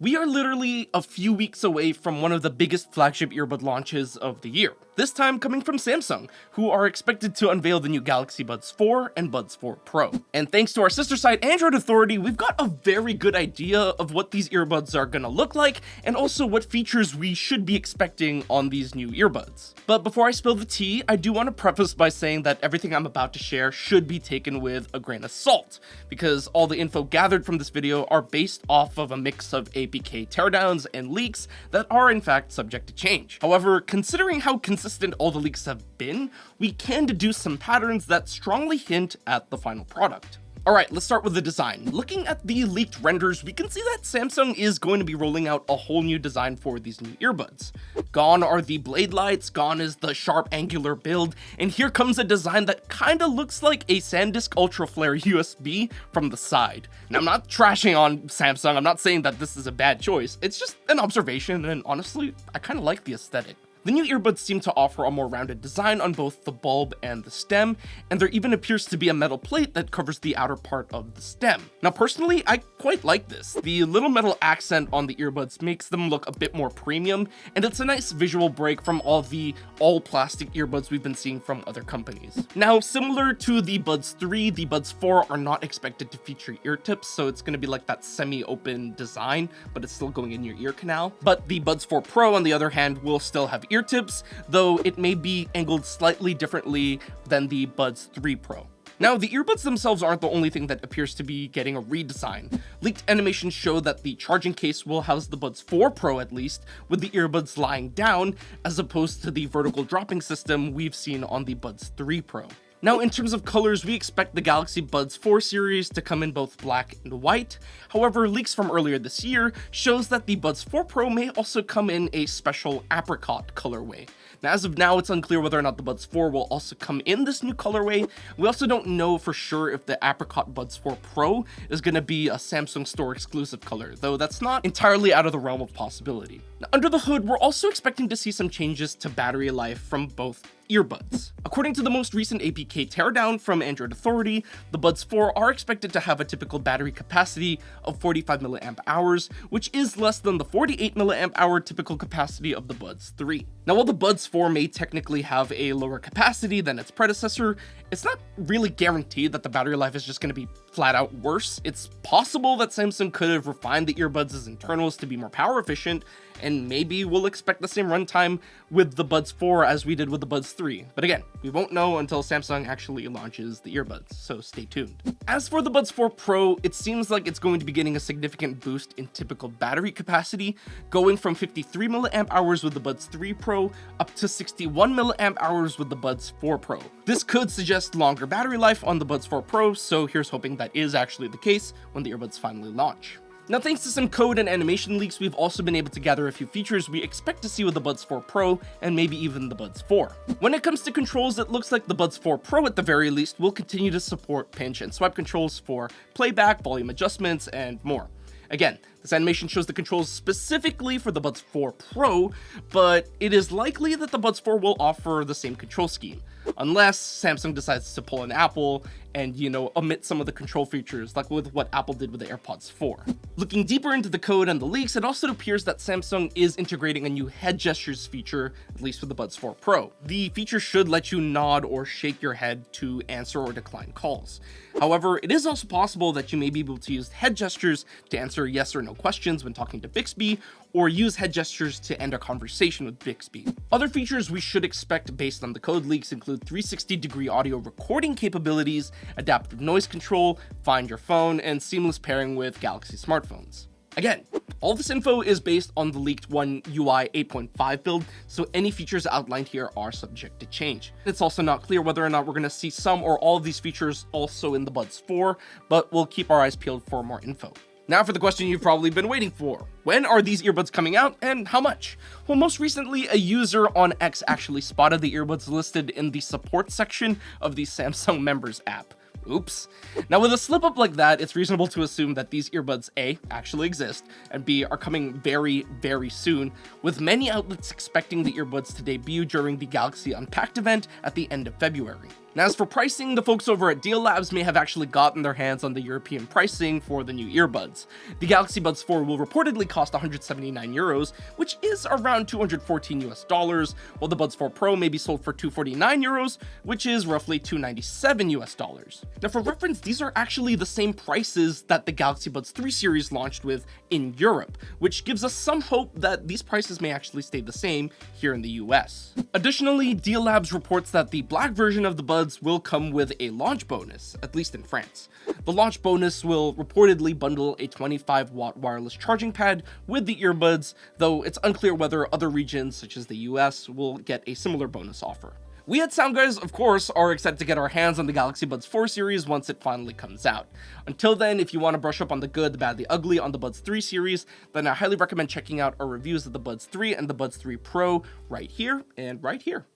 We are literally a few weeks away from one of the biggest flagship earbud launches of the year. This time coming from Samsung, who are expected to unveil the new Galaxy Buds 4 and Buds 4 Pro. And thanks to our sister site Android Authority, we've got a very good idea of what these earbuds are gonna look like, and also what features we should be expecting on these new earbuds. But before I spill the tea, I do want to preface by saying that everything I'm about to share should be taken with a grain of salt, because all the info gathered from this video are based off of a mix of APK teardowns and leaks that are in fact subject to change. However, considering how consistent all the leaks have been, we can deduce some patterns that strongly hint at the final product. Alright, let's start with the design. Looking at the leaked renders, we can see that Samsung is going to be rolling out a whole new design for these new earbuds. Gone are the blade lights, gone is the sharp angular build, and here comes a design that kinda looks like a SanDisk Ultra Flare USB from the side. Now, I'm not trashing on Samsung, I'm not saying that this is a bad choice, it's just an observation, and honestly, I kinda like the aesthetic. The new earbuds seem to offer a more rounded design on both the bulb and the stem, and there even appears to be a metal plate that covers the outer part of the stem. Now personally, I quite like this. The little metal accent on the earbuds makes them look a bit more premium, and it's a nice visual break from all the all-plastic earbuds we've been seeing from other companies. Now, similar to the Buds 3, the Buds 4 are not expected to feature ear tips, so it's going to be like that semi-open design, but it's still going in your ear canal. But the Buds 4 Pro, on the other hand, will still have ear tips, though it may be angled slightly differently than the Buds 3 Pro. Now, the earbuds themselves aren't the only thing that appears to be getting a redesign. Leaked animations show that the charging case will house the Buds 4 Pro at least, with the earbuds lying down, as opposed to the vertical dropping system we've seen on the Buds 3 Pro. Now, in terms of colors, we expect the Galaxy Buds 4 series to come in both black and white. However, leaks from earlier this year shows that the Buds 4 Pro may also come in a special apricot colorway. Now, as of now, it's unclear whether or not the Buds 4 will also come in this new colorway. We also don't know for sure if the apricot Buds 4 Pro is going to be a Samsung store exclusive color, though that's not entirely out of the realm of possibility. Now, under the hood, we're also expecting to see some changes to battery life from both earbuds. According to the most recent APK teardown from Android Authority, the Buds 4 are expected to have a typical battery capacity of 45 mAh, which is less than the 48 mAh typical capacity of the Buds 3. Now, while the Buds 4 may technically have a lower capacity than its predecessor, it's not really guaranteed that the battery life is just going to be flat out worse. It's possible that Samsung could have refined the earbuds' internals to be more power efficient, and maybe we'll expect the same runtime with the Buds 4 as we did with the Buds 3. But again, we won't know until Samsung actually launches the earbuds, so stay tuned. As for the Buds 4 Pro, it seems like it's going to be getting a significant boost in typical battery capacity, going from 53 mAh with the Buds 3 Pro up to 61 mAh with the Buds 4 Pro. This could suggest longer battery life on the Buds 4 Pro, so here's hoping that is actually the case when the earbuds finally launch. Now, thanks to some code and animation leaks, we've also been able to gather a few features we expect to see with the Buds 4 Pro and maybe even the Buds 4. When it comes to controls, it looks like the Buds 4 Pro at the very least will continue to support pinch and swipe controls for playback, volume adjustments, and more. Again, this animation shows the controls specifically for the Buds 4 Pro, but it is likely that the Buds 4 will offer the same control scheme, unless Samsung decides to pull an Apple and, omit some of the control features, like with what Apple did with the AirPods 4. Looking deeper into the code and the leaks, it also appears that Samsung is integrating a new head gestures feature, at least for the Buds 4 Pro. The feature should let you nod or shake your head to answer or decline calls. However, it is also possible that you may be able to use head gestures to answer yes or no questions when talking to Bixby, or use head gestures to end a conversation with Bixby. Other features we should expect based on the code leaks include 360-degree audio recording capabilities, adaptive noise control, find your phone, and seamless pairing with Galaxy smartphones. Again, all this info is based on the leaked One UI 8.5 build, so any features outlined here are subject to change. It's also not clear whether or not we're going to see some or all of these features also in the Buds 4, but we'll keep our eyes peeled for more info. Now for the question you've probably been waiting for. When are these earbuds coming out, and how much? Well, most recently, a user on X actually spotted the earbuds listed in the support section of the Samsung Members app. Oops. Now, with a slip up like that, it's reasonable to assume that these earbuds A, actually exist, and B, are coming very, very soon, with many outlets expecting the earbuds to debut during the Galaxy Unpacked event at the end of February. Now, as for pricing, the folks over at Deal Labs may have actually gotten their hands on the European pricing for the new earbuds. The Galaxy Buds 4 will reportedly cost 179 euros, which is around 214 US dollars, while the Buds 4 Pro may be sold for 249 euros, which is roughly 297 US dollars. Now, for reference, these are actually the same prices that the Galaxy Buds 3 series launched with in Europe, which gives us some hope that these prices may actually stay the same here in the US. Additionally, Deal Labs reports that the black version of the Buds will come with a launch bonus, at least in France. The launch bonus will reportedly bundle a 25-watt wireless charging pad with the earbuds, though it's unclear whether other regions, such as the US, will get a similar bonus offer. We at SoundGuys, of course, are excited to get our hands on the Galaxy Buds 4 series once it finally comes out. Until then, if you want to brush up on the good, the bad, the ugly on the Buds 3 series, then I highly recommend checking out our reviews of the Buds 3 and the Buds 3 Pro right here and right here.